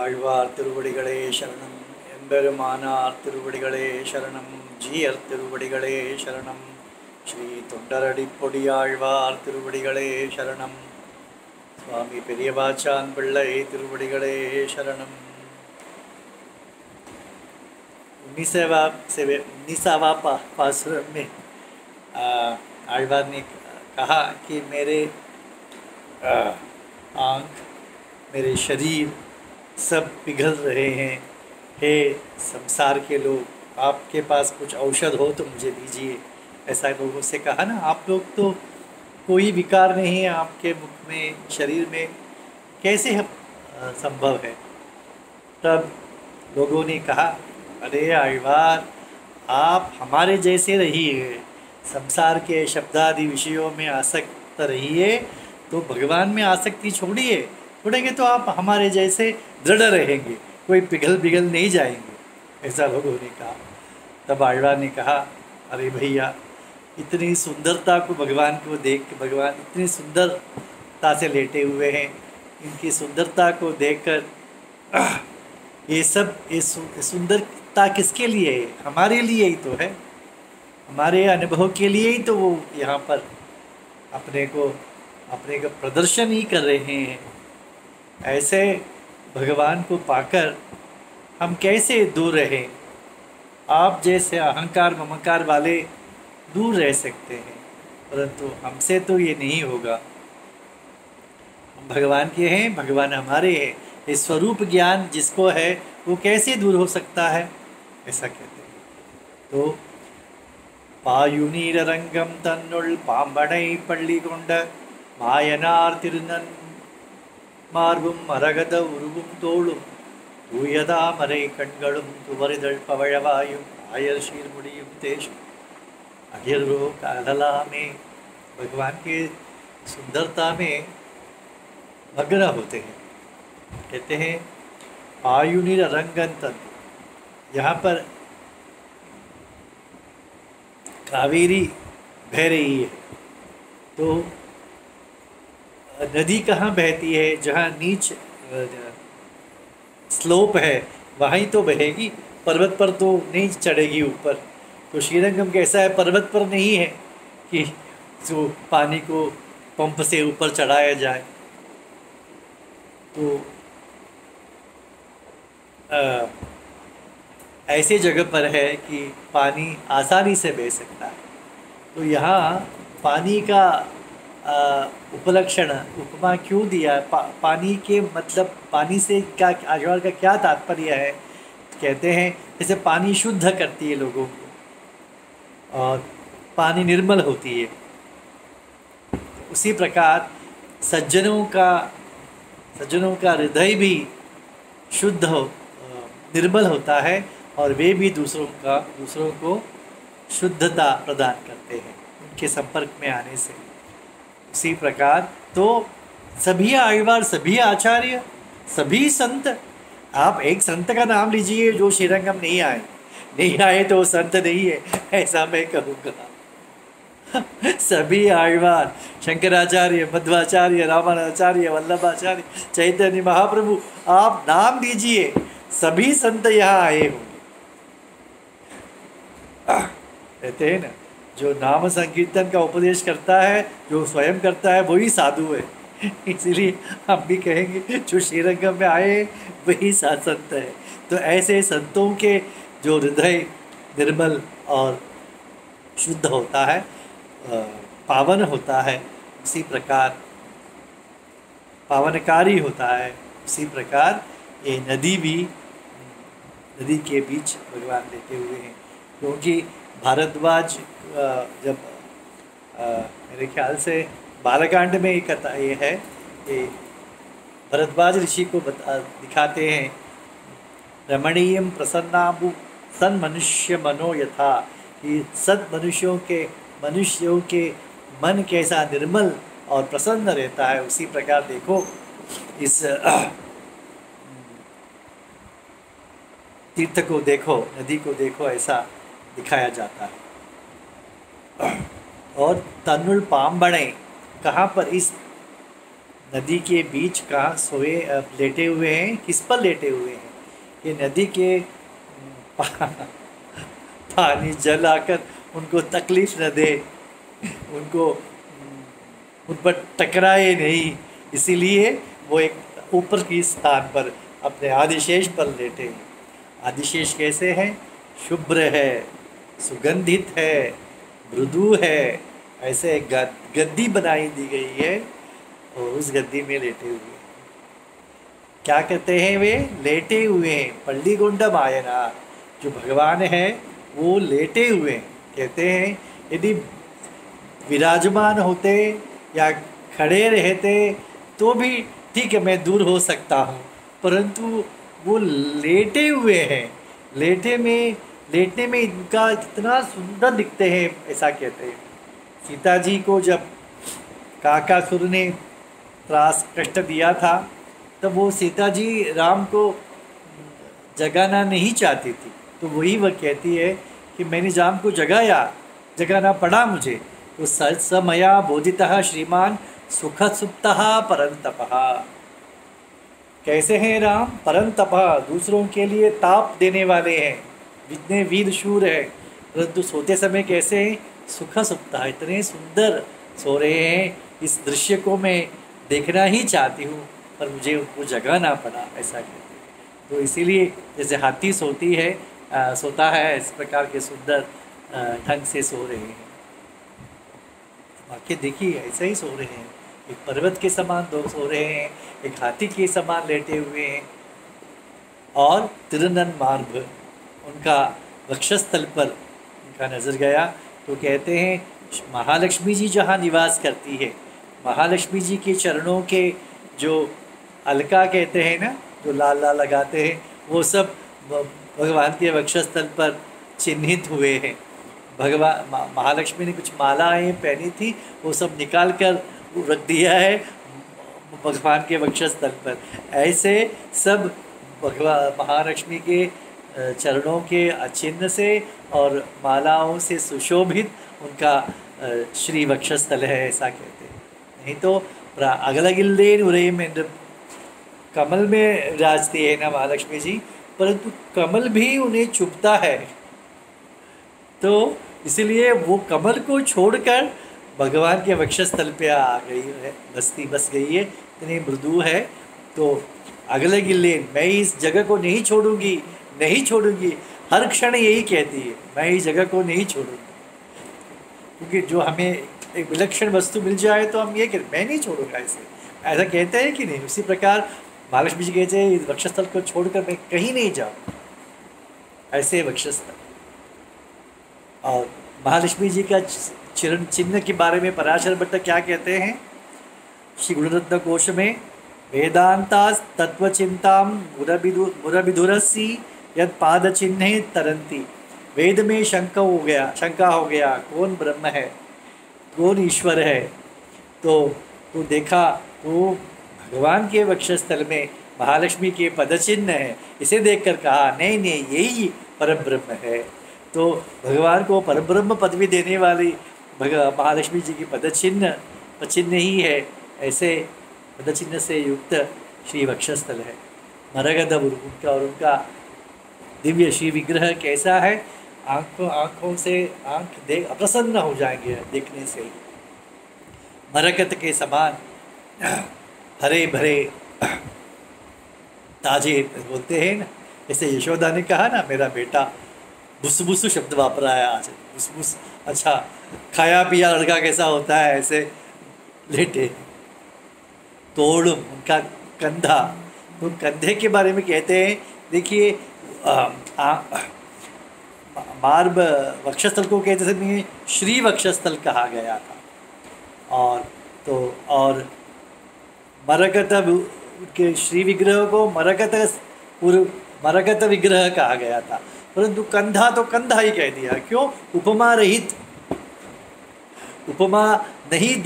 ஆழ்வார் திருவடிகளே சரணம். எம்பெருமானார் திருவடிகளே சரணம். ஜீயர் திருவடிகளே சரணம். ஸ்ரீ தொண்டரடிப்பொடியாழ்வார் திருவடிகளே சரணம். சுவாமி பெரியவாச்சான் பிள்ளை திருவடிகளே शरणम। 19वां पासुर में आழ்वार ने कहा कि मेरे आँख, मेरे शरीर सब पिघल रहे हैं। हे संसार के लोग, आपके पास कुछ औषध हो तो मुझे दीजिए। ऐसा लोगों से कहा ना। आप लोग तो कोई विकार नहीं है आपके मुख में, शरीर में, कैसे संभव है? तब लोगों ने कहा, अरे आழ்वार, आप हमारे जैसे रहिए, संसार के शब्दादि विषयों में आसक्त रहिए, तो भगवान में आसक्ति छोड़ेंगे तो आप हमारे जैसे दृढ़ रहेंगे, कोई पिघल नहीं जाएंगे। ऐसा लोगों ने कहा। तब आழ்वार ने कहा, अरे भैया, इतनी सुंदरता को भगवान को देख के, भगवान इतनी सुंदरता से लेटे हुए हैं, इनकी सुंदरता को देखकर ये सुंदरता किसके लिए है? हमारे लिए ही तो है, हमारे अनुभव के लिए ही तो वो यहाँ पर अपने का प्रदर्शन ही कर रहे हैं। ऐसे भगवान को पाकर हम कैसे दूर रहें? आप जैसे अहंकार ममकार वाले दूर रह सकते हैं, परंतु हमसे तो ये नहीं होगा। हम भगवान के हैं, भगवान हमारे हैं। ये स्वरूप ज्ञान जिसको है वो कैसे दूर हो सकता है? ऐसा कहते हैं। तो पायुनीर रंगम तन्नुल पांबड़ै पள்ளி கொண்ட மாயனார் திருநன் மார்பும் மரகத உருவும் தோளும் தூயதாமரை கண்களும் துவரிதழ் பவழவாயும் ஆயர் शीरमुड़िயும் தேशुம் अगिरो कालला में भगवान की सुंदरता में मग्न होते हैं। कहते हैं पायुनिर रंगंतन। यहाँ पर कावेरी बह रही है, तो नदी कहाँ बहती है? जहाँ नीच स्लोप है वहीं तो बहेगी, पर्वत पर तो नहीं चढ़ेगी ऊपर। तो श्रीरंगम कैसा है? पर्वत पर नहीं है कि जो पानी को पंप से ऊपर चढ़ाया जाए। तो ऐसे जगह पर है कि पानी आसानी से बह सकता है। तो यहाँ पानी का उपलक्षण, उपमा क्यों दिया? पानी के मतलब, पानी से क्या आழ்वार का क्या तात्पर्य है? कहते हैं जैसे पानी शुद्ध करती है लोगों को और पानी निर्मल होती है, उसी प्रकार सज्जनों का हृदय भी शुद्ध निर्मल होता है और वे भी दूसरों को शुद्धता प्रदान करते हैं उनके संपर्क में आने से। उसी प्रकार तो सभी आழ்वार, सभी आचार्य, सभी संत, आप एक संत का नाम लीजिए जो श्रीरंगम नहीं आए तो वो संत नहीं है, ऐसा मैं कहूँगा। सभी आழ்वार, शंकराचार्य, मध्वाचार्य, रामानुजाचार्य, वल्लभाचार्य, चैतन्य महाप्रभु, आप नाम दीजिए, सभी संत यहाँ आए होंगे। कहते हैं ना, जो नाम संकीर्तन का उपदेश करता है, जो स्वयं करता है, वही साधु है। इसीलिए हम भी कहेंगे जो श्रीरंगम में आए वही संत है। तो ऐसे संतों के जो हृदय निर्मल और शुद्ध होता है, पावन होता है, उसी प्रकार पावनकारी होता है, उसी प्रकार ये नदी के बीच भगवान लेटे हुए हैं। क्योंकि भारद्वाज जब मेरे ख्याल से बालकांड में एक कथा ये है कि भरद्वाज ऋषि को दिखाते हैं, रमणीयम प्रसन्नाभु सन मनुष्य मनो यथा, कि सद मनुष्यों के मन कैसा निर्मल और प्रसन्न रहता है, उसी प्रकार देखो इस तीर्थ को देखो, नदी को देखो, ऐसा दिखाया जाता है। और तन्नुल पांबड़े, कहाँ पर? इस नदी के बीच कहाँ सोए लेटे हुए हैं, किस पर लेटे हुए हैं? ये नदी के पानी जल आकर उनको तकलीफ न दे, उनको उन पर टकराए नहीं, इसीलिए वो एक ऊपर की स्थान पर अपने आदिशेष पर लेटे हैं। आदिशेष कैसे हैं? शुभ्र है, सुगंधित है, मृदु है। ऐसे एक गद्दी बनाई दी गई है और उस गद्दी में लेटे हुए हैं। क्या कहते हैं वे? लेटे हुए हैं। पल्ली गुंडम आयना, जो भगवान है वो लेटे हुए हैं। कहते हैं यदि विराजमान होते या खड़े रहते तो भी ठीक है, मैं दूर हो सकता हूँ, परंतु वो लेटे हुए हैं। लेटने में इनका इतना सुंदर दिखते हैं, ऐसा कहते हैं। सीता जी को जब काकासुर ने त्रास कष्ट दिया था, तब वो सीता जी राम को जगाना नहीं चाहती थी, तो वही वह कहती है कि मैंने राम को जगाना पड़ा मुझे। तो समया बोधितः श्रीमान सुख सुप्तः परंतपः। कैसे हैं राम? परंतपः, दूसरों के लिए ताप देने वाले हैं, जितने वीर शूर हैं, परंतु सोते समय कैसे हैं? सुख सुप्तः, इतने सुंदर सो रहे हैं। इस दृश्य को मैं देखना ही चाहती हूँ, पर मुझे उनको जगाना पड़ा, ऐसा कहते हैं। तो इसीलिए जैसे हाथी सोता है, इस प्रकार के सुंदर ढंग से सो रहे हैं। वाक्य देखिए, ऐसे ही सो रहे हैं। एक पर्वत के समान दो सो रहे हैं, एक हाथी के समान लेटे हुए हैं। और तिरुनन मार्ग, उनका वक्षस्थल पर उनका नज़र गया तो कहते हैं महालक्ष्मी जी जहाँ निवास करती है, महालक्ष्मी जी के चरणों के जो अलका कहते हैं ना, जो लाल लाल लगाते हैं, वो सब भगवान के वक्षस्थल पर चिन्हित हुए हैं। भगवान महालक्ष्मी ने कुछ मालाएं पहनी थी, वो सब निकाल कर रख दिया है भगवान के वक्षस्थल पर। ऐसे सब भगवान महालक्ष्मी के चरणों के चिन्ह से और मालाओं से सुशोभित उनका श्री वक्षस्थल है, ऐसा कहते हैं। नहीं तो अगलगिल्ले उरे में कमल में विराजती है ना महालक्ष्मी जी, परंतु कमल भी उन्हें चुभता है, तो इसलिए वो कमल को छोड़कर भगवान के वक्षस्थल पे आ गई है, बस गई है, इतनी मृदु है। तो अगले गिल्ले, मैं इस जगह को नहीं छोड़ूंगी, हर क्षण यही कहती है, मैं इस जगह को नहीं छोड़ूंगी। क्योंकि जो हमें एक विलक्षण वस्तु मिल जाए तो हम ये कहते, मैं नहीं छोड़ूंगा इसे, ऐसा कहते हैं कि नहीं। उसी प्रकार महालक्ष्मी जी कहते हैं इस वक्षस्थल को छोड़कर मैं कहीं नहीं जाऊँ, ऐसे वक्षस्थल। और महालक्ष्मी जी का चरण चिन्ह के बारे में पराशर भट्ट क्या कहते हैं? श्री गुणरत्न कोश में वेदांता तत्वचिंताम मुरबिधुरसी यद पाद चिन्हे तरंती। वेद में शंका हो गया कौन ब्रह्म है, कौन ईश्वर है। तो देखा तो भगवान के वक्षस्थल में महालक्ष्मी के पदचिन्ह है। इसे देखकर कहा नहीं यही परम ब्रह्म है। तो भगवान को परब्रह्म पदवी देने वाली महालक्ष्मी जी की पदचिन्ह ही है। ऐसे पदचिन्ह से युक्त श्री वक्षस्थल है। मरगद उनका और उनका दिव्य श्री विग्रह कैसा है? आँखों से आँख देख अप्रसन्न हो जाएंगे देखने से। मरकत के समान हरे भरे ताजे बोलते हैं ना, जैसे यशोदा ने कहा ना मेरा बेटा, बुसबुस शब्द वापरा है आज, बुसबुस। अच्छा, खाया पिया लड़का कैसा होता है, ऐसे लेटे। तोड़ उनका कंधा, तो कंधे के बारे में कहते हैं, देखिए मार्ब वक्षस्थल को कहते समय श्री वक्षस्थल कहा गया था। और मरकत के श्री विग्रह को मरकत विग्रह कहा गया था, परंतु कंधा तो कंधा ही कह दिया। क्यों? उपमा रहित, उपमा नहीं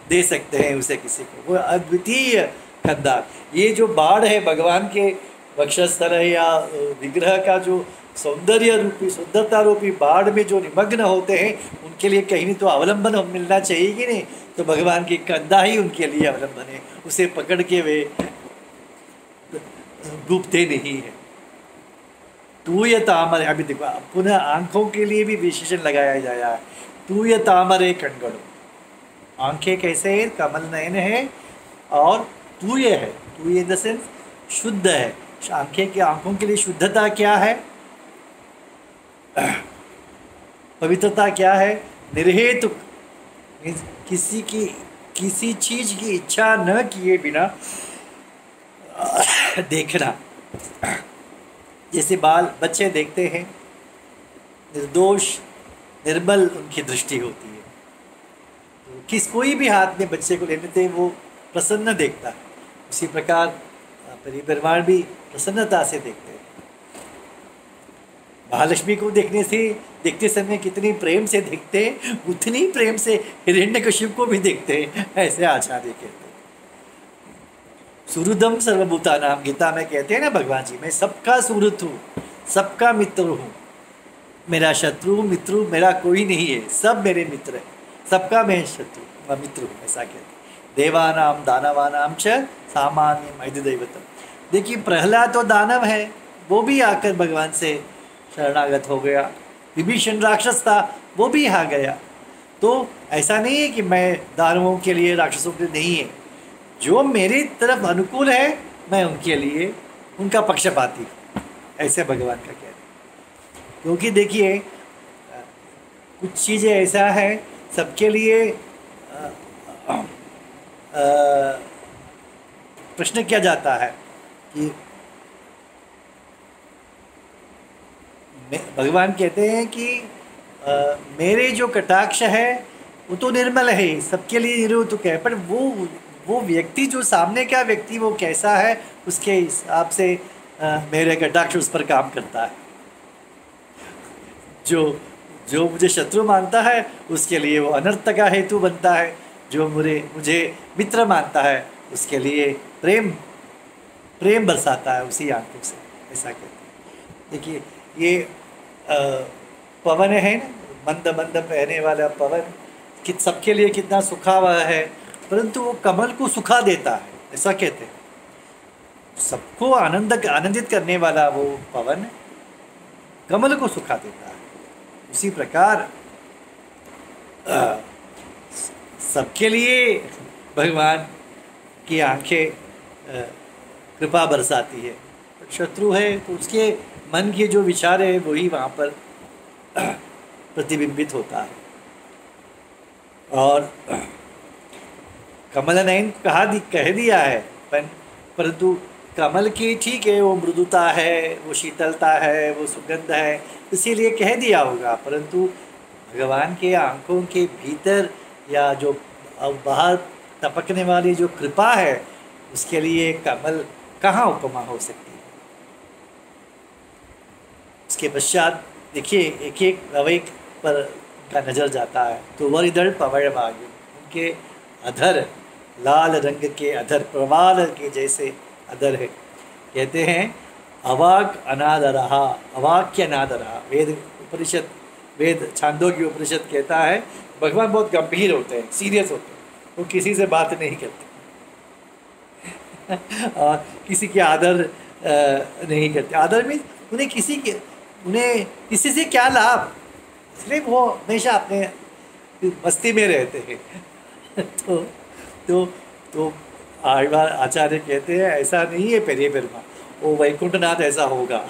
दे सकते हैं उसे किसी को, वो अद्वितीय कंधा। ये जो बाढ़ है भगवान के वक्षस्थल है या विग्रह का जो सौंदर्य रूपी, सुंदरता रूपी बाढ़ में जो निमग्न होते हैं उनके लिए कहीं नहीं तो अवलंबन मिलना चाहिए कि नहीं। तो भगवान की कंधा ही उनके लिए अवलंबन है, उसे पकड़ के वे डूबते नहीं है। तूय तामरे, अभी देखो पुनः आंखों के लिए भी विशेषण लगाया जाया है, तूय तामरे कणगणु। आंखें कैसे है, कमल नयन है और तूय है, तूय इन द सेंस शुद्ध है। आंखों के लिए शुद्धता क्या है, पवित्रता क्या है, निर्हेतुक, किसी चीज की इच्छा न किए बिना देखना। जैसे बच्चे देखते हैं, निर्दोष निर्मल उनकी दृष्टि होती है, तो कोई भी हाथ में बच्चे को लेने दें वो प्रसन्न देखता है। उसी प्रकार परिवार भी प्रसन्नता से देखते हैं। महालक्ष्मी को देखते समय कितनी प्रेम से देखते हैं, उतनी प्रेम से हिरण्यकशिप को भी देखते हैं, ऐसे आचार्य कहते हैं। सुहृदम सर्वभूतानाम, गीता में कहते हैं ना भगवान जी, मैं सबका सुहृद हूँ, सबका मित्र हूँ, मेरा शत्रु मित्र मेरा कोई नहीं है, सब मेरे मित्र है, सबका मैं शत्रु मित्र हूँ, ऐसा कहते हैं। देवानाम दानवानाम च सामान्य मैधिदैवतम। देखिए प्रहलाद तो दानव है, वो भी आकर भगवान से शरणागत हो गया। विभीषण राक्षस था, वो भी आ गया। तो ऐसा नहीं है कि मैं दानवों के लिए राक्षसों के लिए नहीं है, जो मेरी तरफ अनुकूल है मैं उनके लिए उनका पक्षपाती, ऐसे भगवान का कहना है। क्योंकि देखिए कुछ चीज़ें ऐसा है सबके लिए प्रश्न किया जाता है कि भगवान कहते हैं कि मेरे जो कटाक्ष है वो तो निर्मल है, सबके लिए निरुतक है, पर वो व्यक्ति जो सामने का व्यक्ति वो कैसा है उसके हिसाब से मेरे कटाक्ष उस पर काम करता है। जो मुझे शत्रु मानता है उसके लिए वो अनर्थ का हेतु बनता है, जो मुझे मित्र मानता है उसके लिए प्रेम बरसाता है उसी आंखों से, ऐसा कहते हैं। देखिए ये पवन है ना, मंद मंद बहने वाला पवन, कि सबके लिए कितना सुखा हुआ है, परंतु वो कमल को सुखा देता है, ऐसा कहते हैं। सबको आनंदित करने वाला वो पवन कमल को सुखा देता है। उसी प्रकार सबके लिए भगवान की आंखें कृपा बरसाती है। शत्रु है तो उसके मन के जो विचार है वही वहाँ पर प्रतिबिंबित होता है। और कमल नयन कह दिया है, परंतु कमल की ठीक है, वो मृदुता है, वो शीतलता है, वो सुगंध है, इसीलिए कह दिया होगा, परंतु भगवान के आंखों के भीतर या जो बाहर टपकने वाली जो कृपा है उसके लिए कमल कहाँ उपमा हो सकती है। उसके पश्चात देखिए एक एक रवैक पर का नज़र जाता है तो वरिदल पवड़ भाग्य, उनके अधर लाल रंग के अधर प्रवाल के जैसे अधर है। कहते हैं अवाक अनादरहा, अवाक्य अनादरहा। वेद छांदोग्य उपनिषद कहता है भगवान बहुत गंभीर होते हैं, सीरियस होते हैं, वो किसी से बात नहीं करते और किसी के आदर नहीं करते। आदर में उन्हें किसी से क्या लाभ, इसलिए वो हमेशा अपने मस्ती में रहते हैं। तो आழ்वार आचार्य कहते हैं ऐसा नहीं है पेरिये पेरुमाल, वो वैकुंठनाथ ऐसा होगा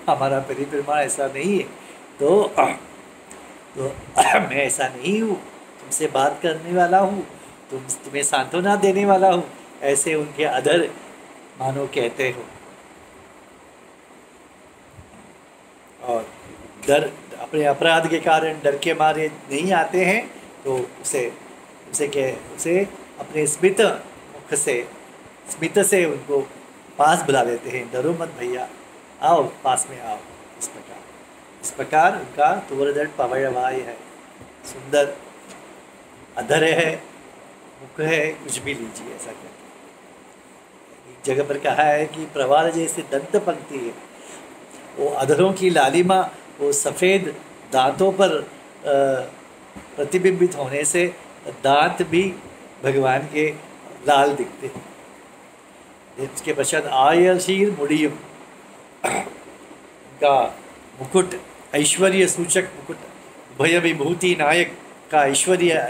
हमारा पेरिये पेरुमाल ऐसा नहीं है। तो मैं ऐसा नहीं हूँ, तुमसे बात करने वाला हूँ, तुम्हें सांत्वना देने वाला हूँ, ऐसे उनके अधर मानो कहते हो। और डर अपने अपराध के कारण डर के मारे नहीं आते हैं तो उसे अपने स्मित से उनको पास बुला लेते हैं, डरो मत भैया, आओ पास में आओ। इस प्रकार उनका तुवरदल पवयवाय है, सुंदर अधर है, मुख है, कुछ भी लीजिए ऐसा कहते हैं। एक जगह पर कहा है कि प्रवाल जैसे दंत पंक्ति है, वो अधरों की लालिमा, वो सफ़ेद दांतों पर प्रतिबिंबित होने से दांत भी भगवान के लाल दिखते हैं। उसके पश्चात आयशीर मुड़ियम का मुकुट, ऐश्वर्य सूचक मुकुट, भय विभूति नायक का ऐश्वर्य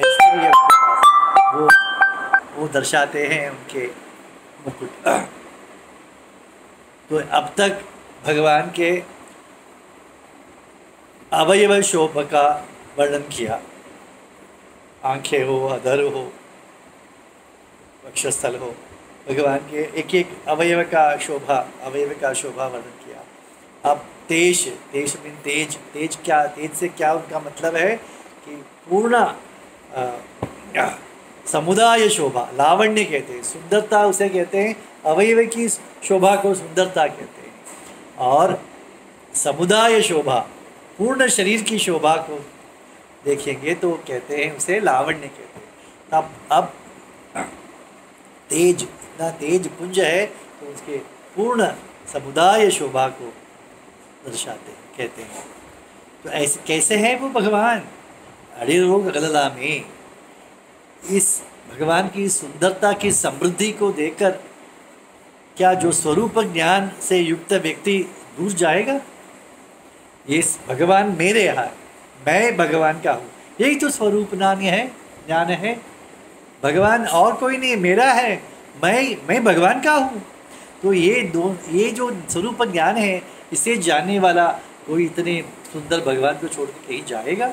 वो दर्शाते हैं उनके मुकुट। तो अब तक भगवान के अवयव शोभा का वर्णन किया, आंखें हो, अधर हो, वक्षस्थल हो, भगवान के एक एक अवयव का शोभा वर्णन किया। अब तेज मीन तेज क्या, तेज से क्या उनका मतलब है कि पूर्ण समुदाय शोभा, लावण्य कहते हैं, सुंदरता उसे कहते हैं, अवयव की शोभा को सुंदरता कहते हैं, और समुदाय शोभा, पूर्ण शरीर की शोभा को देखेंगे तो कहते हैं उसे लावण्य कहते हैं। तब अब तेज, इतना तेज पुंज है तो उसके पूर्ण समुदाय शोभा को दर्शाते हैं, कहते हैं। तो ऐसे कैसे हैं वो भगवान? अड़िरोग अगलला में इस भगवान की सुंदरता की समृद्धि को देखकर क्या जो स्वरूप ज्ञान से युक्त व्यक्ति दूर जाएगा? ये भगवान मेरे यहाँ, मैं भगवान का हूँ, यही तो स्वरूप ज्ञान है। भगवान और कोई नहीं, मेरा है, मैं भगवान का हूँ। तो ये जो स्वरूप ज्ञान है, इसे जानने वाला कोई इतने सुंदर भगवान को छोड़ के कहीं जाएगा?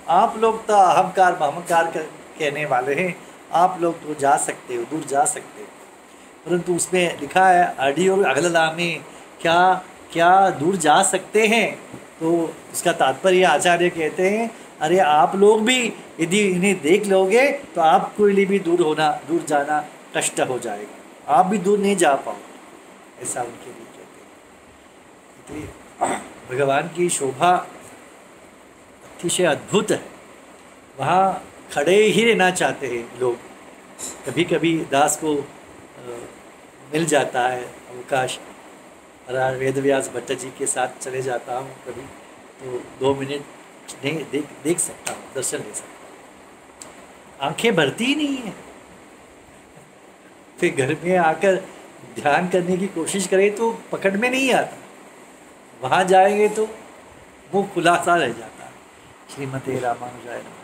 आप लोग तो अहंकार महंकार कहने वाले हैं, आप लोग तो जा सकते हो, दूर जा सकते हो, परंतु उसमें लिखा है अड़ी और अगलला में क्या दूर जा सकते हैं? तो उसका तात्पर्य आचार्य कहते हैं, अरे आप लोग भी यदि इन्हें देख लोगे तो आपको लिए भी दूर जाना कष्ट हो जाएगा, आप भी दूर नहीं जा पाओगे, ऐसा उनके लिए कहते हैं। तो भगवान की शोभा अतिशय अद्भुत है, वहाँ खड़े ही रहना चाहते हैं लोग। कभी कभी दास को मिल जाता है अवकाश, वेदव्यास भट्ट जी के साथ चले जाता हूँ कभी, तो 2 मिनट देख सकता हूँ, दर्शन ले सकता हूँ। आंखें भरती ही नहीं है। फिर घर में आकर ध्यान करने की कोशिश करें तो पकड़ में नहीं आता, वहाँ जाएंगे तो मुँह खुला सा रह जाता है। श्रीमते रामानुजाय नमः।